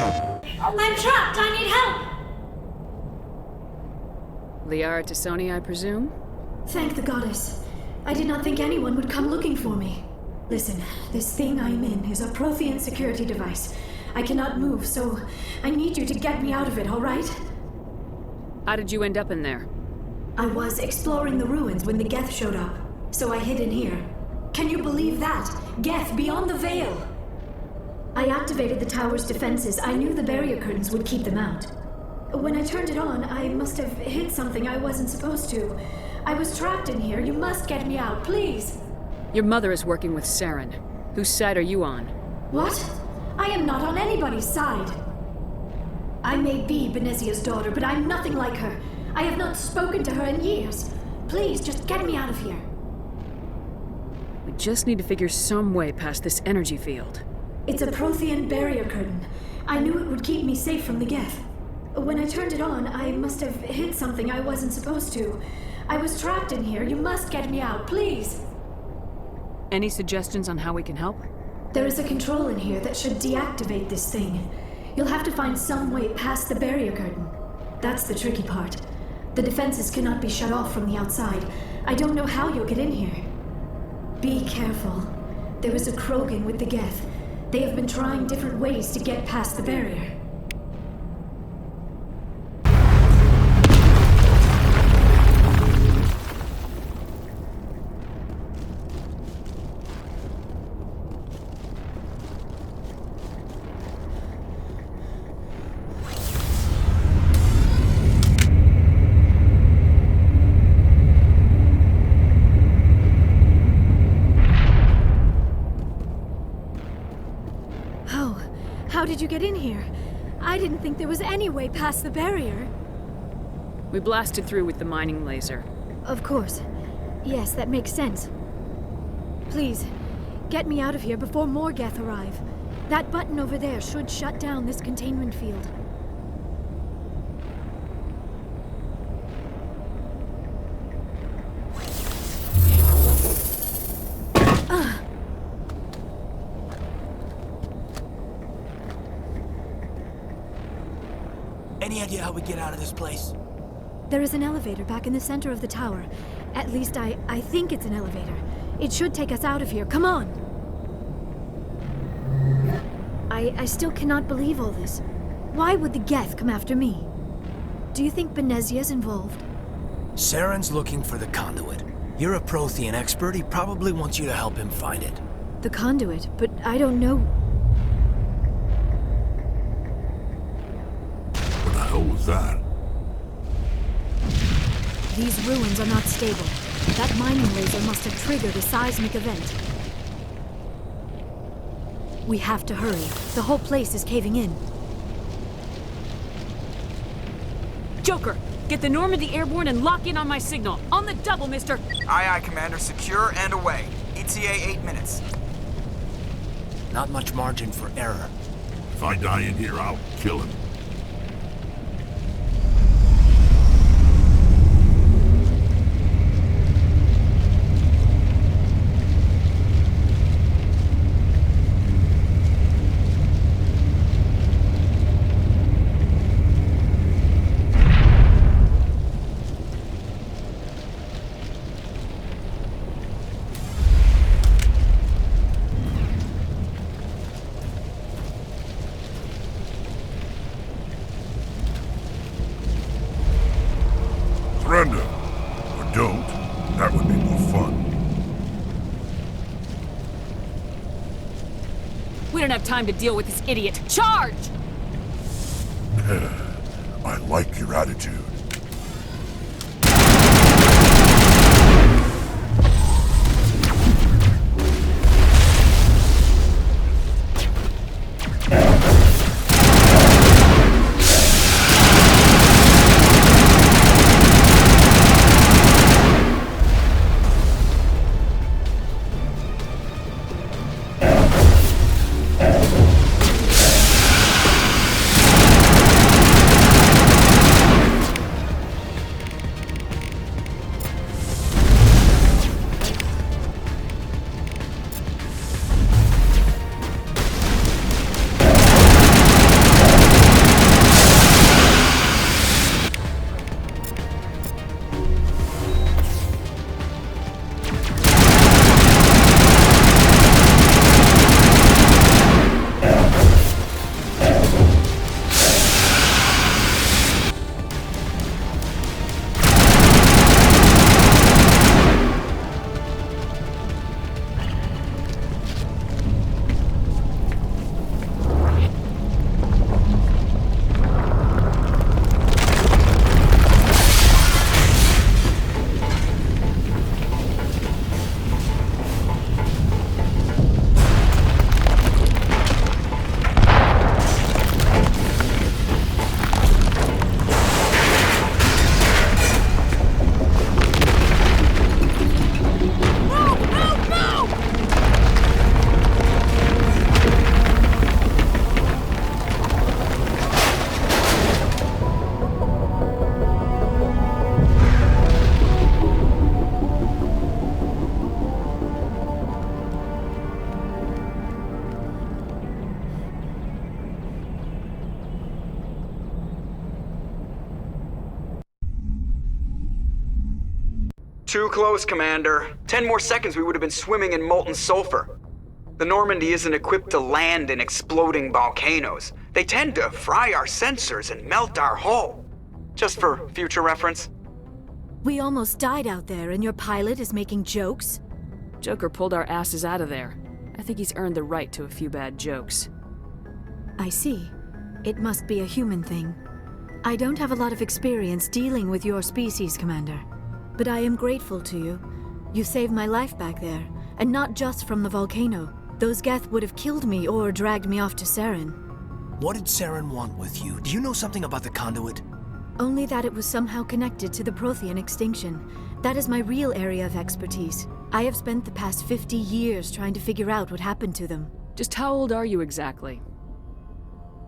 I'm trapped! I need help! Liara Tassoni, I presume? Thank the goddess. I did not think anyone would come looking for me. Listen, this thing I'm in is a Prothean security device. I cannot move, so I need you to get me out of it, all right? How did you end up in there? I was exploring the ruins when the Geth showed up, so I hid in here. Can you believe that? Geth, beyond the veil! I activated the tower's defenses. I knew the barrier curtains would keep them out. When I turned it on, I must have hit something I wasn't supposed to. I was trapped in here. You must get me out, please! Your mother is working with Saren. Whose side are you on? What? I am not on anybody's side. I may be Benezia's daughter, but I'm nothing like her. I have not spoken to her in years. Please, just get me out of here. We just need to figure some way past this energy field. It's a Prothean barrier curtain. I knew it would keep me safe from the Geth. When I turned it on, I must have hit something I wasn't supposed to. I was trapped in here. You must get me out, please. Any suggestions on how we can help? There is a control in here that should deactivate this thing. You'll have to find some way past the barrier curtain. That's the tricky part. The defenses cannot be shut off from the outside. I don't know how you'll get in here. Be careful. There is a Krogan with the Geth. They have been trying different ways to get past the barrier. How did you get in here? I didn't think there was any way past the barrier. We blasted through with the mining laser. Of course. Yes, that makes sense. Please, get me out of here before more Geth arrive. That button over there should shut down this containment field. Any idea how we get out of this place? There is an elevator back in the center of the tower. At least I think it's an elevator. It should take us out of here. Come on! I still cannot believe all this. Why would the Geth come after me? Do you think Benezia's involved? Saren's looking for the conduit. You're a Prothean expert. He probably wants you to help him find it. The conduit? But I don't know... What the hell was that? These ruins are not stable. That mining laser must have triggered a seismic event. We have to hurry. The whole place is caving in. Joker, get the Normandy airborne and lock in on my signal. On the double, mister! Aye, aye, Commander. Secure and away. ETA 8 minutes. Not much margin for error. If I die in here, I'll kill him. Surrender. Or don't. That would be more fun. We don't have time to deal with this idiot. Charge! I like your attitude. Too close, Commander. 10 more seconds we would have been swimming in molten sulfur. The Normandy isn't equipped to land in exploding volcanoes. They tend to fry our sensors and melt our hull. Just for future reference. We almost died out there, and your pilot is making jokes? Joker pulled our asses out of there. I think he's earned the right to a few bad jokes. I see. It must be a human thing. I don't have a lot of experience dealing with your species, Commander. But I am grateful to you. You saved my life back there, and not just from the volcano. Those Geth would have killed me or dragged me off to Saren. What did Saren want with you? Do you know something about the conduit? Only that it was somehow connected to the Prothean extinction. That is my real area of expertise. I have spent the past 50 years trying to figure out what happened to them. Just how old are you exactly?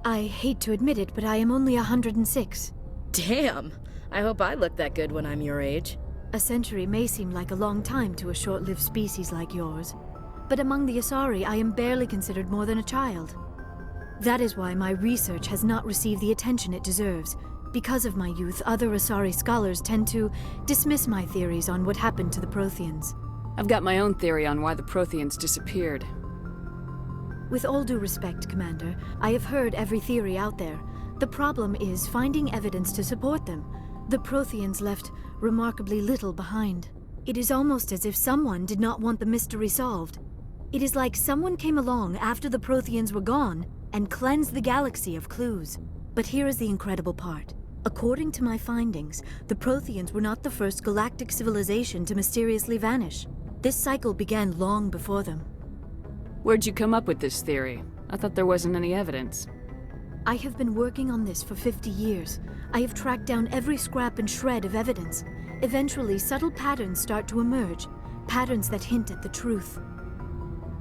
I hate to admit it, but I am only 106. Damn! I hope I look that good when I'm your age. A century may seem like a long time to a short-lived species like yours. But among the Asari, I am barely considered more than a child. That is why my research has not received the attention it deserves. Because of my youth, other Asari scholars tend to dismiss my theories on what happened to the Protheans. I've got my own theory on why the Protheans disappeared. With all due respect, Commander, I have heard every theory out there. The problem is finding evidence to support them. The Protheans left remarkably little behind. It is almost as if someone did not want the mystery solved. It is like someone came along after the Protheans were gone and cleansed the galaxy of clues. But here is the incredible part. According to my findings, the Protheans were not the first galactic civilization to mysteriously vanish. This cycle began long before them. Where'd you come up with this theory? I thought there wasn't any evidence. I have been working on this for 50 years. I have tracked down every scrap and shred of evidence. Eventually, subtle patterns start to emerge, patterns that hint at the truth.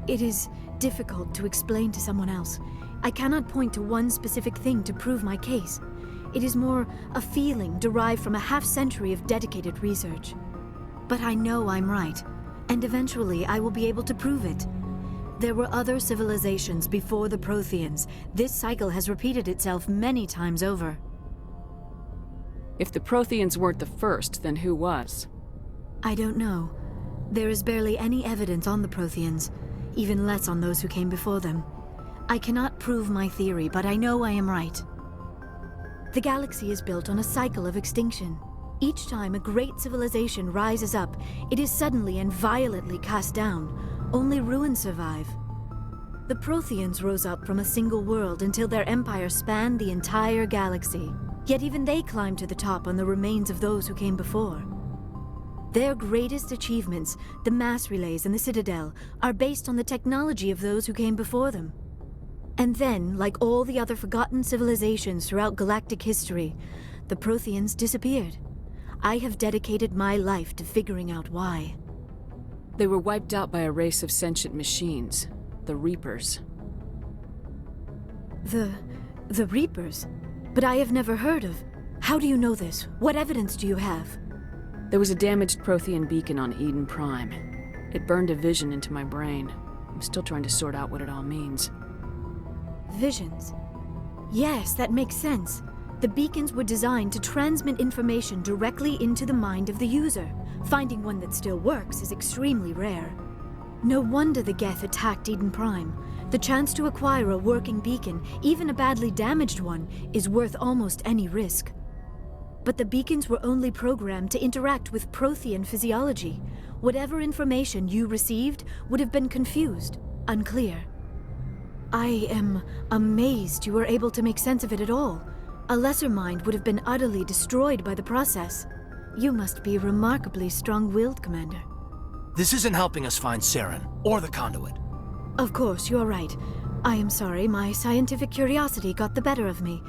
It is difficult to explain to someone else. I cannot point to one specific thing to prove my case. It is more a feeling derived from a half-century of dedicated research. But I know I'm right, and eventually I will be able to prove it. There were other civilizations before the Protheans. This cycle has repeated itself many times over. If the Protheans weren't the first, then who was? I don't know. There is barely any evidence on the Protheans, even less on those who came before them. I cannot prove my theory, but I know I am right. The galaxy is built on a cycle of extinction. Each time a great civilization rises up, it is suddenly and violently cast down. Only ruins survive. The Protheans rose up from a single world until their empire spanned the entire galaxy. Yet even they climbed to the top on the remains of those who came before. Their greatest achievements, the mass relays and the Citadel, are based on the technology of those who came before them. And then, like all the other forgotten civilizations throughout galactic history, the Protheans disappeared. I have dedicated my life to figuring out why. They were wiped out by a race of sentient machines, the Reapers. The Reapers? But I have never heard of. How do you know this? What evidence do you have? There was a damaged Prothean beacon on Eden Prime. It burned a vision into my brain. I'm still trying to sort out what it all means. Visions. Yes, that makes sense. The beacons were designed to transmit information directly into the mind of the user. Finding one that still works is extremely rare. No wonder the Geth attacked Eden Prime. The chance to acquire a working beacon, even a badly damaged one, is worth almost any risk. But the beacons were only programmed to interact with Prothean physiology. Whatever information you received would have been confused, unclear. I am amazed you were able to make sense of it at all. A lesser mind would have been utterly destroyed by the process. You must be remarkably strong-willed, Commander. This isn't helping us find Saren, or the conduit. Of course, you're right. I am sorry, my scientific curiosity got the better of me.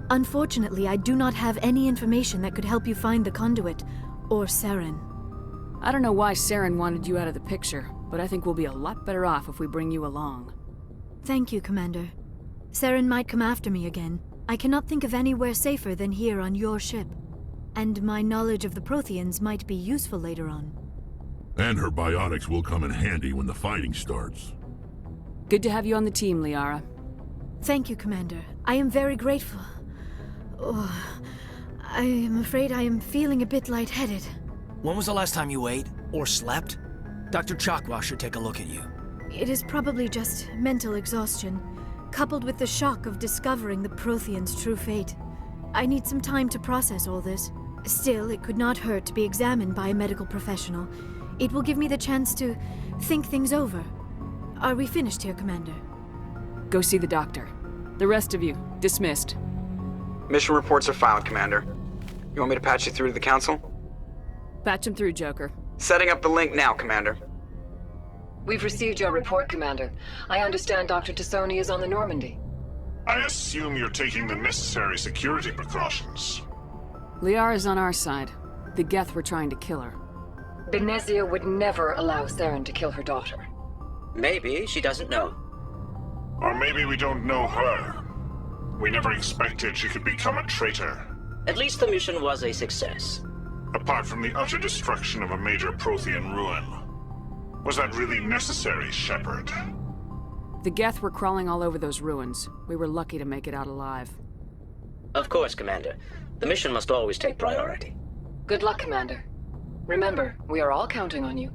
Unfortunately, I do not have any information that could help you find the conduit, or Saren. I don't know why Saren wanted you out of the picture, but I think we'll be a lot better off if we bring you along. Thank you, Commander. Saren might come after me again. I cannot think of anywhere safer than here on your ship. And my knowledge of the Protheans might be useful later on. And her biotics will come in handy when the fighting starts. Good to have you on the team, Liara. Thank you, Commander. I am very grateful. Oh, I am afraid I am feeling a bit lightheaded. When was the last time you ate? Or slept? Dr. Chakwa should take a look at you. It is probably just mental exhaustion, coupled with the shock of discovering the Prothean's true fate. I need some time to process all this. Still, it could not hurt to be examined by a medical professional. It will give me the chance to think things over. Are we finished here, Commander? Go see the doctor. The rest of you, dismissed. Mission reports are filed, Commander. You want me to patch you through to the Council? Patch him through, Joker. Setting up the link now, Commander. We've received your report, Commander. I understand Dr. Tassoni is on the Normandy. I assume you're taking the necessary security precautions. Liara's on our side. The Geth were trying to kill her. Benezia would never allow Saren to kill her daughter. Maybe she doesn't know. Or maybe we don't know her. We never expected she could become a traitor. At least the mission was a success. Apart from the utter destruction of a major Prothean ruin. Was that really necessary, Shephard? The Geth were crawling all over those ruins. We were lucky to make it out alive. Of course, Commander. The mission must always take priority. Good luck, Commander. Remember, we are all counting on you.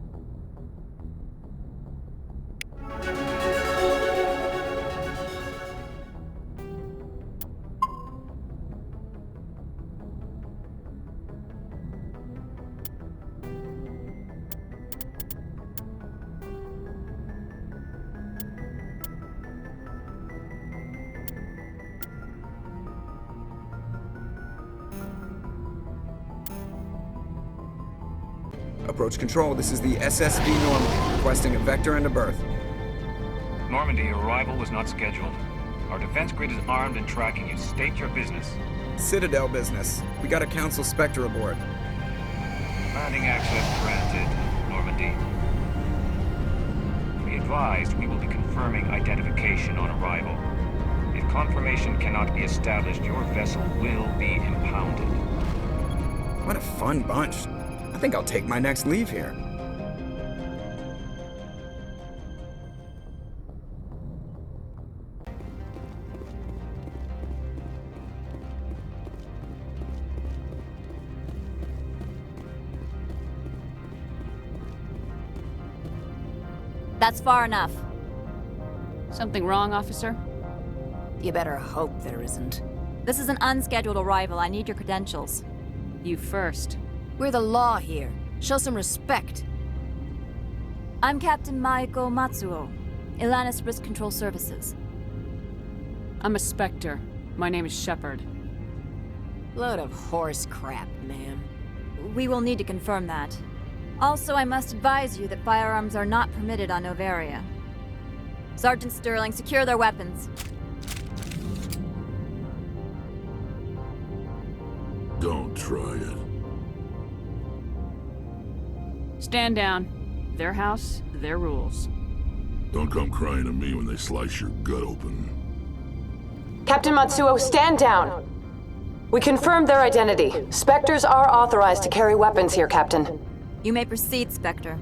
Approach control, this is the SSV Normandy, requesting a vector and a berth. Normandy, your arrival was not scheduled. Our defense grid is armed and tracking you. State your business. Citadel business. We got a Council Spectre aboard. Landing access granted, Normandy. Be advised, we will be confirming identification on arrival. If confirmation cannot be established, your vessel will be impounded. What a fun bunch. I think I'll take my next leave here. That's far enough. Something wrong, officer? You better hope there isn't. This is an unscheduled arrival. I need your credentials. You first. We're the law here. Show some respect. I'm Captain Maiko Matsuo, Ilanis Risk Control Services. I'm a Spectre. My name is Shephard. Load of horse crap, ma'am. We will need to confirm that. Also, I must advise you that firearms are not permitted on Novaria. Sergeant Sterling, secure their weapons. Don't try it. Stand down. Their house, their rules. Don't come crying to me when they slice your gut open. Captain Matsuo, stand down! We confirmed their identity. Spectres are authorized to carry weapons here, Captain. You may proceed, Spectre.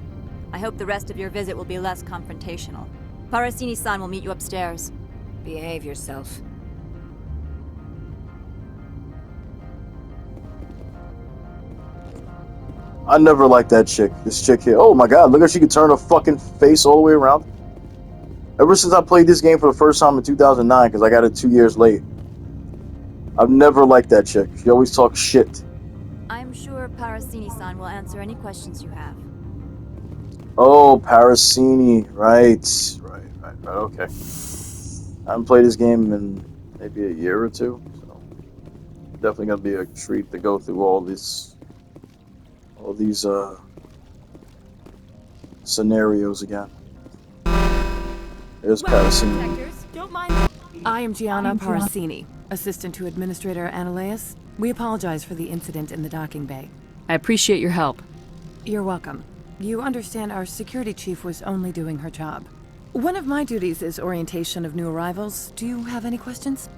I hope the rest of your visit will be less confrontational. Parasini-san will meet you upstairs. Behave yourself. I never liked that chick. This chick here. Oh my god, look how she can turn her fucking face all the way around. Ever since I played this game for the first time in 2009, because I got it 2 years late, I've never liked that chick. She always talks shit. I'm sure Parasini-san will answer any questions you have. Oh, Parasini. Right, okay. I haven't played this game in maybe a year or two, so definitely gonna be a treat to go through all these scenarios again. There's Parasini. I am Gianna Parasini, assistant to Administrator Ananias. We apologize for the incident in the docking bay. I appreciate your help. You're welcome. You understand our security chief was only doing her job. One of my duties is orientation of new arrivals. Do you have any questions?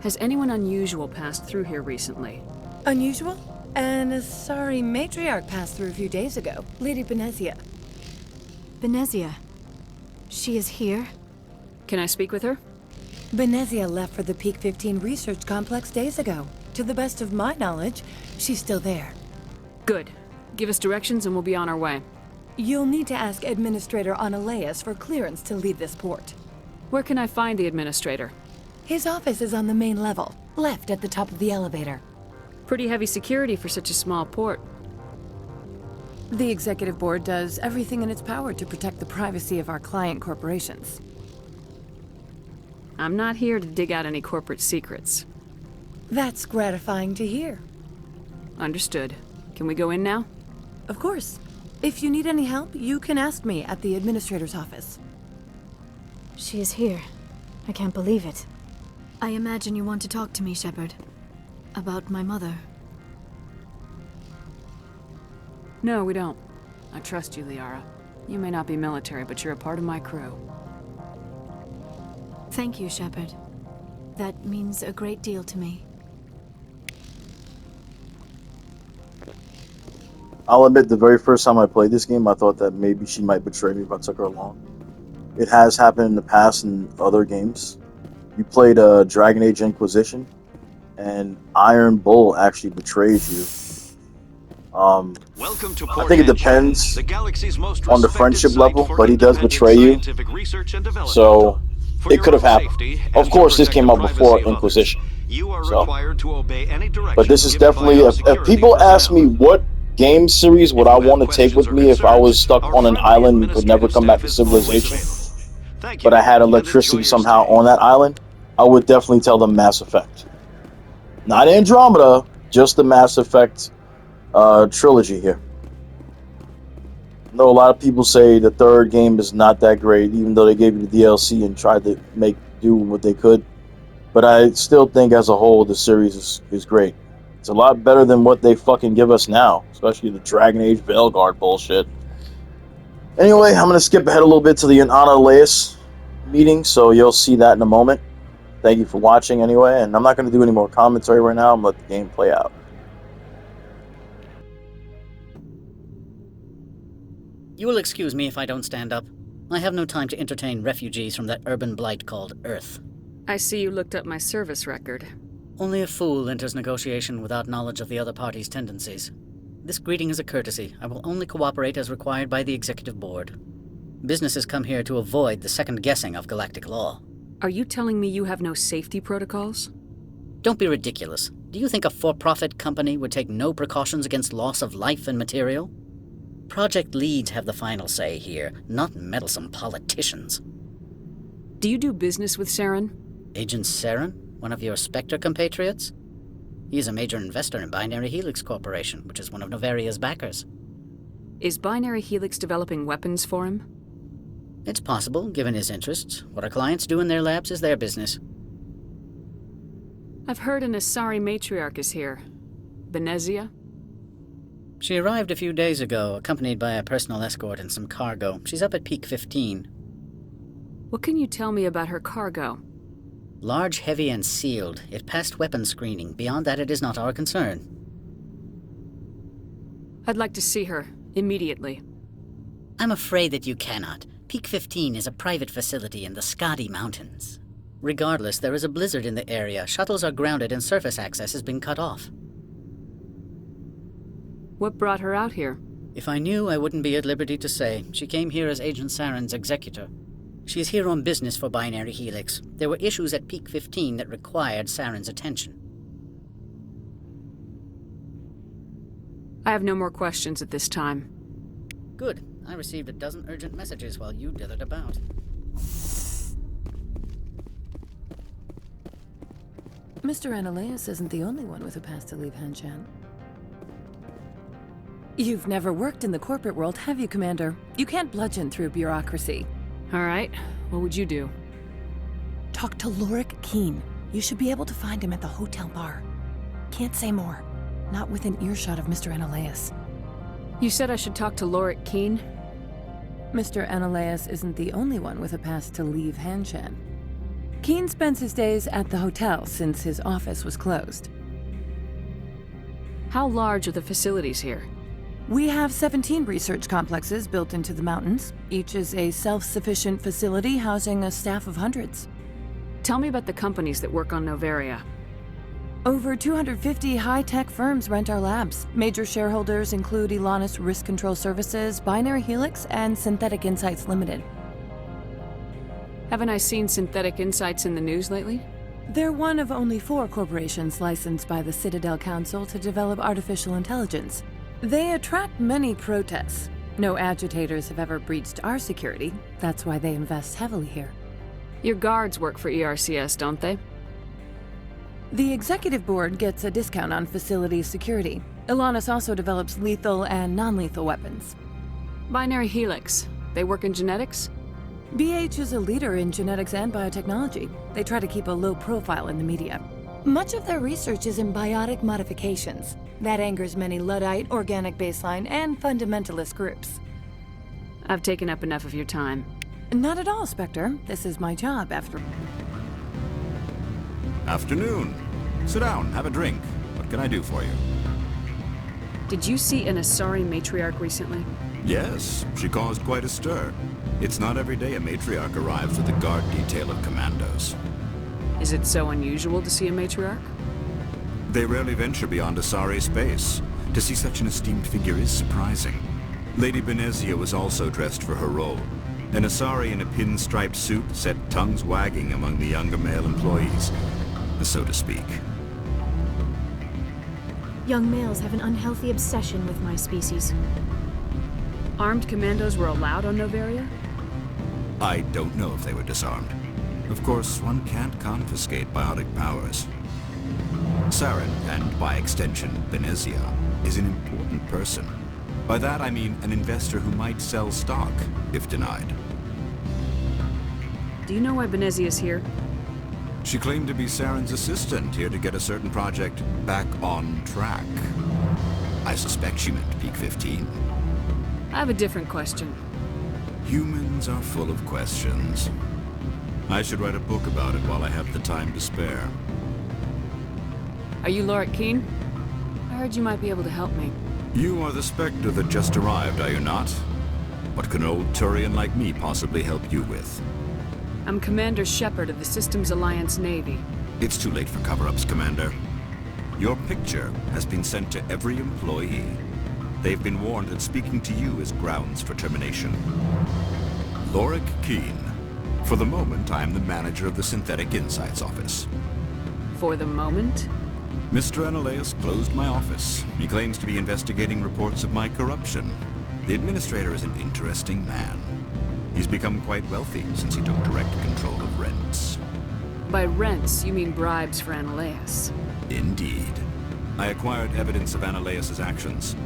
Has anyone unusual passed through here recently? Unusual? And a sorry matriarch passed through a few days ago. Lady Benezia. Benezia? She is here? Can I speak with her? Benezia left for the Peak 15 research complex days ago. To the best of my knowledge, she's still there. Good. Give us directions and we'll be on our way. You'll need to ask Administrator Analeas for clearance to leave this port. Where can I find the Administrator? His office is on the main level, left at the top of the elevator. Pretty heavy security for such a small port. The Executive Board does everything in its power to protect the privacy of our client corporations. I'm not here to dig out any corporate secrets. That's gratifying to hear. Understood. Can we go in now? Of course. If you need any help, you can ask me at the Administrator's office. She is here. I can't believe it. I imagine you want to talk to me, Shephard. About my mother. No, we don't. I trust you, Liara. You may not be military, but you're a part of my crew. Thank you, Shephard. That means a great deal to me. I'll admit, the very first time I played this game, I thought that maybe she might betray me if I took her along. It has happened in the past in other games. You played Dragon Age Inquisition, and Iron Bull actually betrayed you. Welcome to I think it depends on the friendship level, but he does betray you. So it could have happened. Of course, this came out before Inquisition. So, but this is definitely, if people ask me what game series would I want to take with me if I was stuck on an island and could never come back to civilization, but I had electricity somehow on that island, I would definitely tell them Mass Effect. Not Andromeda, just the Mass Effect trilogy here. I know a lot of people say the third game is not that great, even though they gave you the DLC and tried to make do what they could. But I still think as a whole the series is great. It's a lot better than what they fucking give us now, especially the Dragon Age Veilguard bullshit. Anyway, I'm going to skip ahead a little bit to the Analeas meeting, so you'll see that in a moment. Thank you for watching anyway, and I'm not going to do any more commentary right now. I'm going to let the game play out. You will excuse me if I don't stand up. I have no time to entertain refugees from that urban blight called Earth. I see you looked up my service record. Only a fool enters negotiation without knowledge of the other party's tendencies. This greeting is a courtesy. I will only cooperate as required by the Executive Board. Businesses come here to avoid the second guessing of galactic law. Are you telling me you have no safety protocols? Don't be ridiculous. Do you think a for-profit company would take no precautions against loss of life and material? Project leads have the final say here, not meddlesome politicians. Do you do business with Saren? Agent Saren? One of your Spectre compatriots? He is a major investor in Binary Helix Corporation, which is one of Novaria's backers. Is Binary Helix developing weapons for him? It's possible, given his interests. What our clients do in their labs is their business. I've heard an Asari matriarch is here. Benezia? She arrived a few days ago, accompanied by a personal escort and some cargo. She's up at Peak 15. What can you tell me about her cargo? Large, heavy, and sealed. It passed weapons screening. Beyond that, it is not our concern. I'd like to see her, immediately. I'm afraid that you cannot. Peak 15 is a private facility in the Skadi Mountains. Regardless, there is a blizzard in the area. Shuttles are grounded and surface access has been cut off. What brought her out here? If I knew, I wouldn't be at liberty to say. She came here as Agent Saren's executor. She is here on business for Binary Helix. There were issues at Peak 15 that required Saren's attention. I have no more questions at this time. Good. I received a dozen urgent messages while you dithered about. Mr. Analeas isn't the only one with a pass to leave Hanshan. You've never worked in the corporate world, have you, Commander? You can't bludgeon through bureaucracy. All right. What would you do? Talk to Lorik Keen. You should be able to find him at the hotel bar. Can't say more. Not within earshot of Mr. Analeas. You said I should talk to Lorik Keen? Mr. Analeas isn't the only one with a pass to leave Hanshan. Keen spends his days at the hotel since his office was closed. How large are the facilities here? We have 17 research complexes built into the mountains. Each is a self-sufficient facility housing a staff of hundreds. Tell me about the companies that work on Novaria. Over 250 high-tech firms rent our labs. Major shareholders include Elanus Risk Control Services, Binary Helix, and Synthetic Insights Limited. Haven't I seen Synthetic Insights in the news lately? They're one of only 4 corporations licensed by the Citadel Council to develop artificial intelligence. They attract many protests. No agitators have ever breached our security. That's why they invest heavily here. Your guards work for ERCS, don't they? The executive board gets a discount on facility security. Elanus also develops lethal and non-lethal weapons. Binary Helix. They work in genetics? BH is a leader in genetics and biotechnology. They try to keep a low profile in the media. Much of their research is in biotic modifications. That angers many Luddite, organic baseline, and fundamentalist groups. I've taken up enough of your time. Not at all, Spectre. This is my job, after... Afternoon. Sit down, have a drink. What can I do for you? Did you see an Asari matriarch recently? Yes, she caused quite a stir. It's not every day a matriarch arrives with a guard detail of commandos. Is it so unusual to see a matriarch? They rarely venture beyond Asari space. To see such an esteemed figure is surprising. Lady Benezia was also dressed for her role. An Asari in a pinstriped suit set tongues wagging among the younger male employees, so to speak. Young males have an unhealthy obsession with my species. Armed commandos were allowed on Noveria? I don't know if they were disarmed. Of course, one can't confiscate biotic powers. Saren, and by extension, Benezia, is an important person. By that I mean an investor who might sell stock, if denied. Do you know why Benezia's here? She claimed to be Saren's assistant, here to get a certain project back on track. I suspect she meant Peak 15. I have a different question. Humans are full of questions. I should write a book about it while I have the time to spare. Are you Lorik Keen? I heard you might be able to help me. You are the Spectre that just arrived, are you not? What can an old Turian like me possibly help you with? I'm Commander Shephard of the Systems Alliance Navy. It's too late for cover-ups, Commander. Your picture has been sent to every employee. They've been warned that speaking to you is grounds for termination. Lorik Keen. For the moment, I am the manager of the Synthetic Insights Office. For the moment? Mr. Analeus closed my office. He claims to be investigating reports of my corruption. The administrator is an interesting man. He's become quite wealthy since he took direct control of rents. By rents, you mean bribes for Analeus? Indeed. I acquired evidence of Analeus's actions.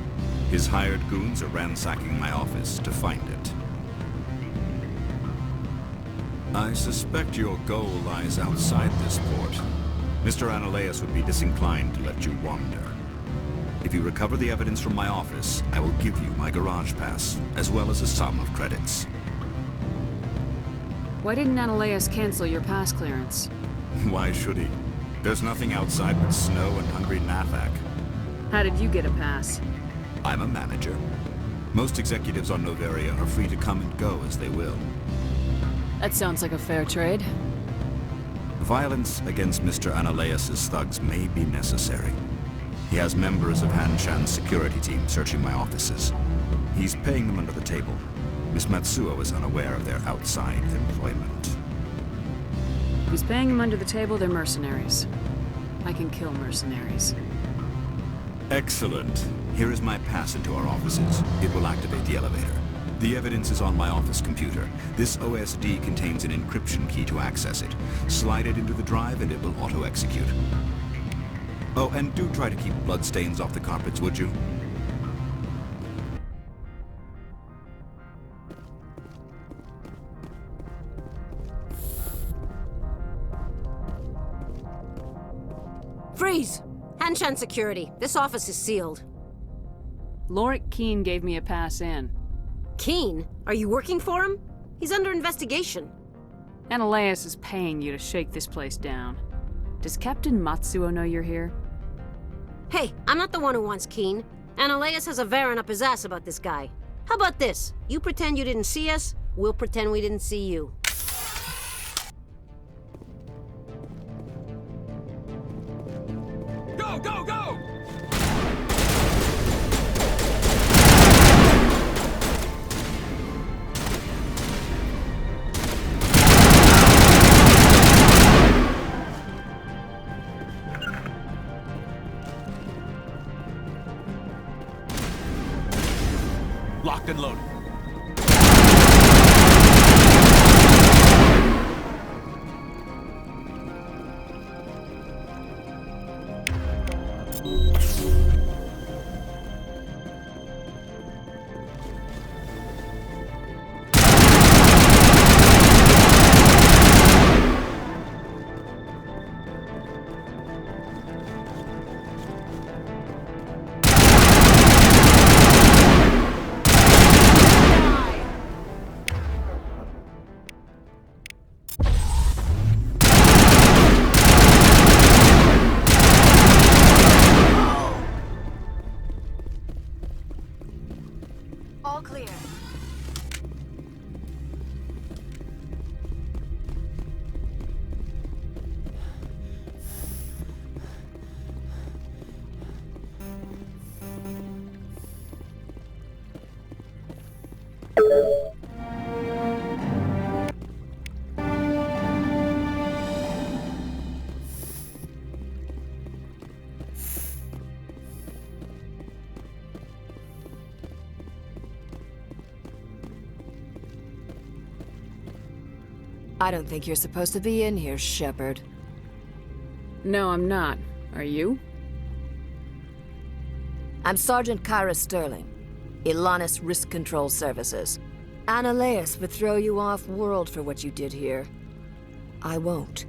His hired goons are ransacking my office to find it. I suspect your goal lies outside this port. Mr. Analeus would be disinclined to let you wander. If you recover the evidence from my office, I will give you my garage pass, as well as a sum of credits. Why didn't Analeus cancel your pass clearance? Why should he? There's nothing outside but snow and hungry Nathak. How did you get a pass? I'm a manager. Most executives on Noveria are free to come and go as they will. That sounds like a fair trade. Violence against Mr. Analeus' thugs may be necessary. He has members of Han-Chan's security team searching my offices. He's paying them under the table. Miss Matsuo is unaware of their outside employment. If he's paying them under the table, they're mercenaries. I can kill mercenaries. Excellent. Here is my pass into our offices. It will activate the elevator. The evidence is on my office computer. This OSD contains an encryption key to access it. Slide it into the drive and it will auto-execute. Oh, and do try to keep bloodstains off the carpets, would you? Freeze! Han-Chan security. This office is sealed. Lorik Keen gave me a pass in. Keen? Are you working for him? He's under investigation. Analeus is paying you to shake this place down. Does Captain Matsuo know you're here? Hey, I'm not the one who wants Keen. Analeus has a Varen up his ass about this guy. How about this? You pretend you didn't see us, we'll pretend we didn't see you. Go, go, go! Locked and loaded. All clear. I don't think you're supposed to be in here, Shephard. No, I'm not. Are you? I'm Sergeant Kyra Sterling, Ilanis Risk Control Services. Ananias would throw you off-world for what you did here. I won't.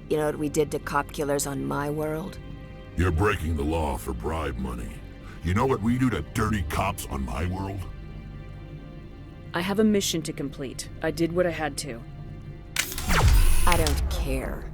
You know what we did to cop killers on my world? You're breaking the law for bribe money. You know what we do to dirty cops on my world? I have a mission to complete. I did what I had to. I don't care.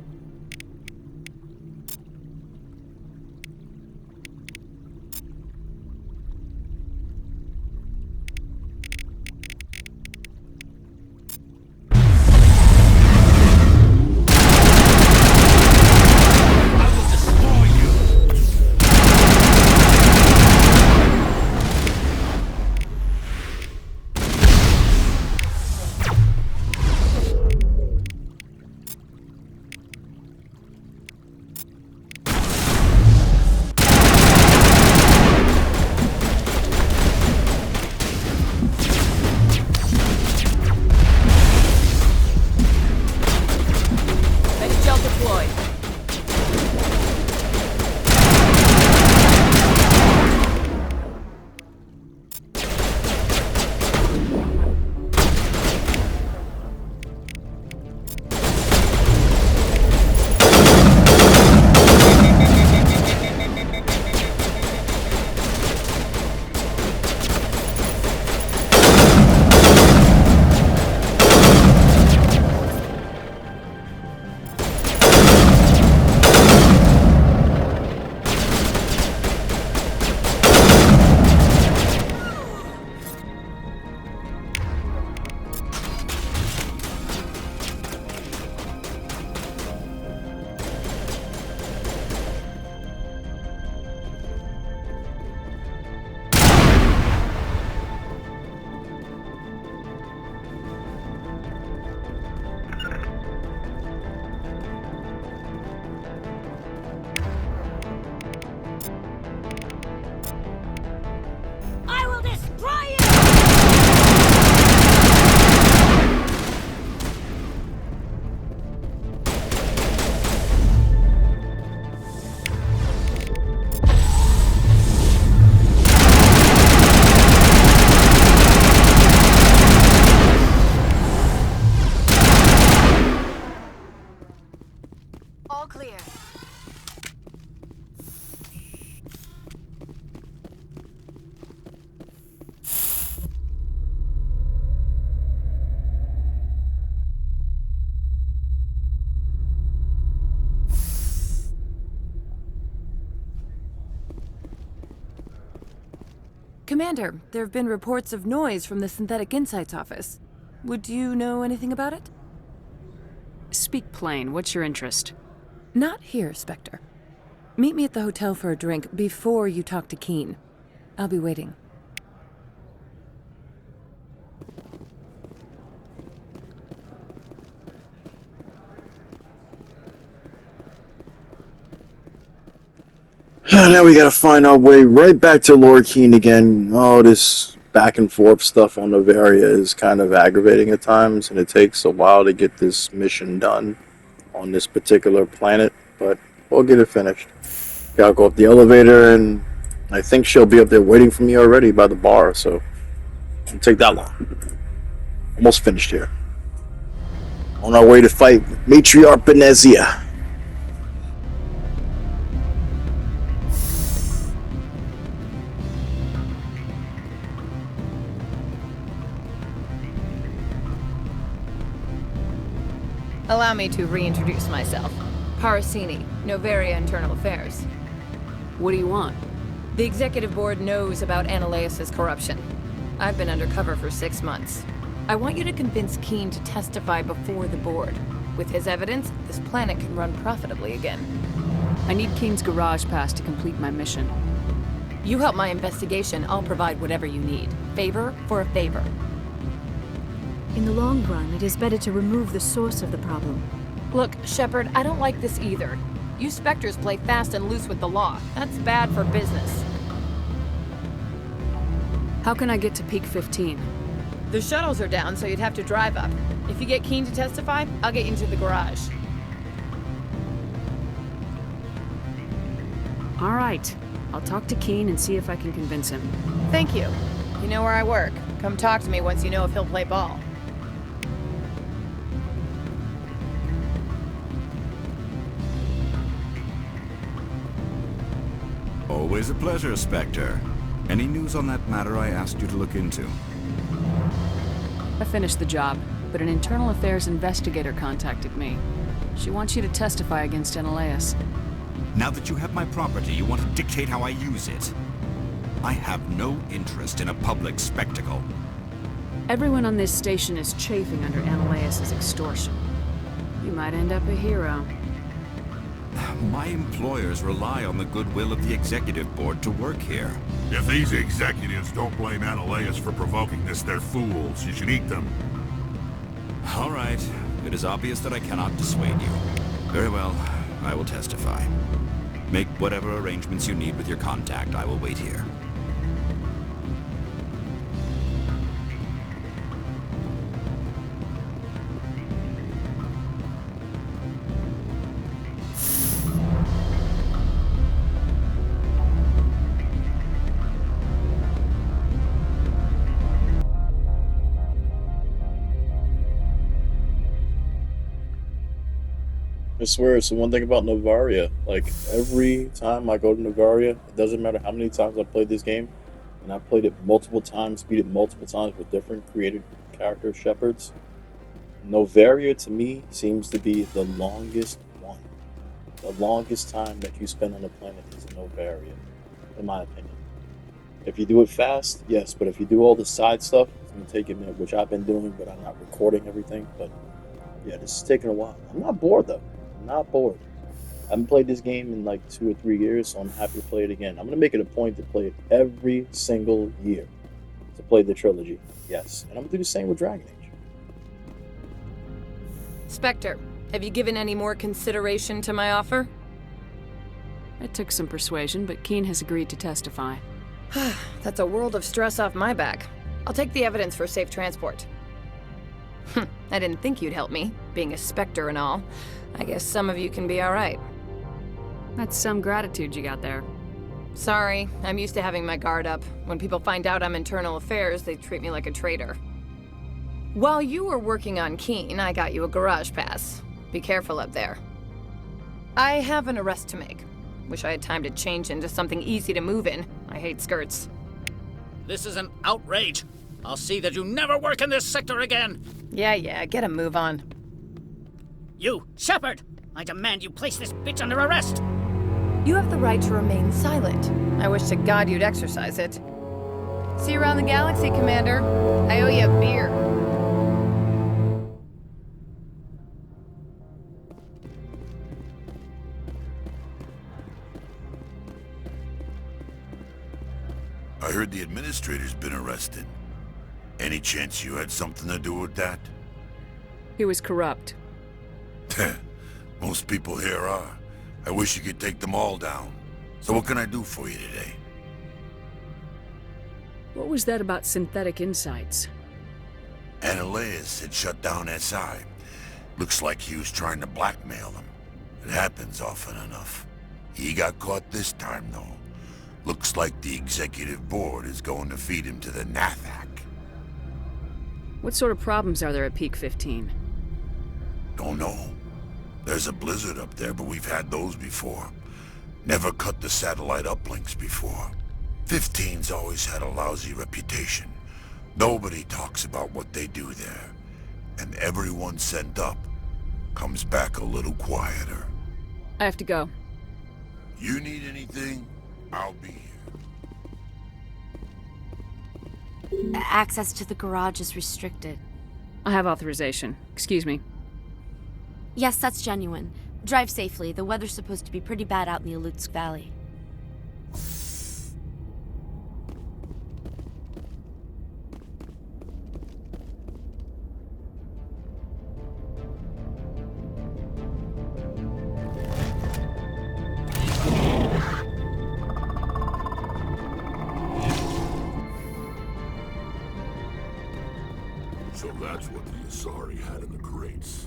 All clear. Commander, there have been reports of noise from the Synthetic Insights office. Would you know anything about it? Speak plain. What's your interest? Not here, Spectre. Meet me at the hotel for a drink before you talk to Keen. I'll be waiting. Now we gotta find our way right back to Lord Keene again. Oh, this back and forth stuff on Novaria is kind of aggravating at times, and it takes a while to get this mission done on this particular planet, but we'll get it finished. Gotta go up the elevator, and I think she'll be up there waiting for me already by the bar, so it won't take that long. Almost finished here. On our way to fight Matriarch Benezia. Allow me to reintroduce myself. Parasini, Novaria Internal Affairs. What do you want? The Executive Board knows about Ananias' corruption. I've been undercover for 6 months. I want you to convince Keen to testify before the board. With his evidence, this planet can run profitably again. I need Keen's garage pass to complete my mission. You help my investigation, I'll provide whatever you need. Favor for a favor. In the long run, it is better to remove the source of the problem. Look, Shephard, I don't like this either. You Spectres play fast and loose with the law. That's bad for business. How can I get to Peak 15? The shuttles are down, so you'd have to drive up. If you get Keen to testify, I'll get you into the garage. All right. I'll talk to Keen and see if I can convince him. Thank you. You know where I work. Come talk to me once you know if he'll play ball. Always a pleasure, Spectre. Any news on that matter I asked you to look into? I finished the job, but an internal affairs investigator contacted me. She wants you to testify against Ananias. Now that you have my property, you want to dictate how I use it. I have no interest in a public spectacle. Everyone on this station is chafing under Ananias' extortion. You might end up a hero. My employers rely on the goodwill of the Executive Board to work here. If these executives don't blame Ananias for provoking this, they're fools. You should eat them. All right. It is obvious that I cannot dissuade you. Very well. I will testify. Make whatever arrangements you need with your contact. I will wait here. I swear, it's the one thing about Novaria. Like, every time I go to Novaria, it doesn't matter how many times I've played this game, and I've played it multiple times, beat it multiple times with different created character Shepherds. Novaria, to me, seems to be the longest one. The longest time that you spend on the planet is in Novaria, in my opinion. If you do it fast, yes, but if you do all the side stuff, it's going to take a minute, which I've been doing, but I'm not recording everything. But yeah, this is taking a while. I'm not bored, though. I'm not bored. I haven't played this game in like 2 or 3 years, so I'm happy to play it again. I'm going to make it a point to play it every single year, to play the trilogy, yes. And I'm going to do the same with Dragon Age. Spectre, have you given any more consideration to my offer? It took some persuasion, but Keen has agreed to testify. That's a world of stress off my back. I'll take the evidence for safe transport. I didn't think you'd help me, being a Spectre and all. I guess some of you can be alright. That's some gratitude you got there. Sorry, I'm used to having my guard up. When people find out I'm internal affairs, they treat me like a traitor. While you were working on Keen, I got you a garage pass. Be careful up there. I have an arrest to make. Wish I had time to change into something easy to move in. I hate skirts. This is an outrage. I'll see that you never work in this sector again. Yeah, get a move on. You, Shephard! I demand you place this bitch under arrest! You have the right to remain silent. I wish to God you'd exercise it. See you around the galaxy, Commander. I owe you a beer. I heard the administrator's been arrested. Any chance you had something to do with that? He was corrupt. Most people here are. I wish you could take them all down. So what can I do for you today? What was that about synthetic insights? Ananias had shut down SI. Looks like he was trying to blackmail them. It happens often enough. He got caught this time, though. Looks like the executive board is going to feed him to the Nathak. What sort of problems are there at Peak 15? Don't know. There's a blizzard up there, but we've had those before. Never cut the satellite uplinks before. 15's always had a lousy reputation. Nobody talks about what they do there. And everyone sent up comes back a little quieter. I have to go. You need anything? I'll be here. Access to the garage is restricted. I have authorization. Excuse me. Yes, that's genuine. Drive safely. The weather's supposed to be pretty bad out in the Alutsk Valley. So that's what the Asari had in the crates.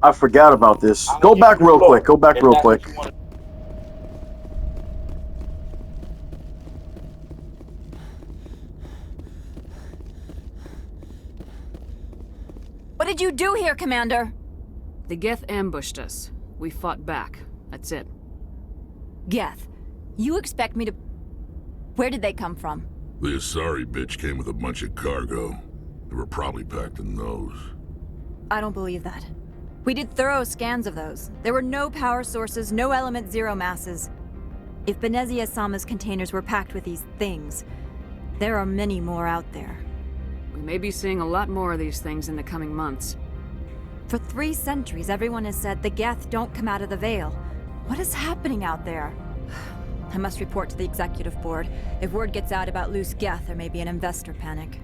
I forgot about this. Go back real quick. Go back real quick. What did you do here, Commander? The Geth ambushed us. We fought back. That's it. Geth, you expect me to... Where did they come from? The Asari bitch came with a bunch of cargo. They were probably packed in those. I don't believe that. We did thorough scans of those. There were no power sources, no element zero masses. If Benezia Sama's containers were packed with these things, there are many more out there. We may be seeing a lot more of these things in the coming months. For 3 centuries, everyone has said the Geth don't come out of the Veil. What is happening out there? I must report to the executive board. If word gets out about loose Geth, there may be an investor panic.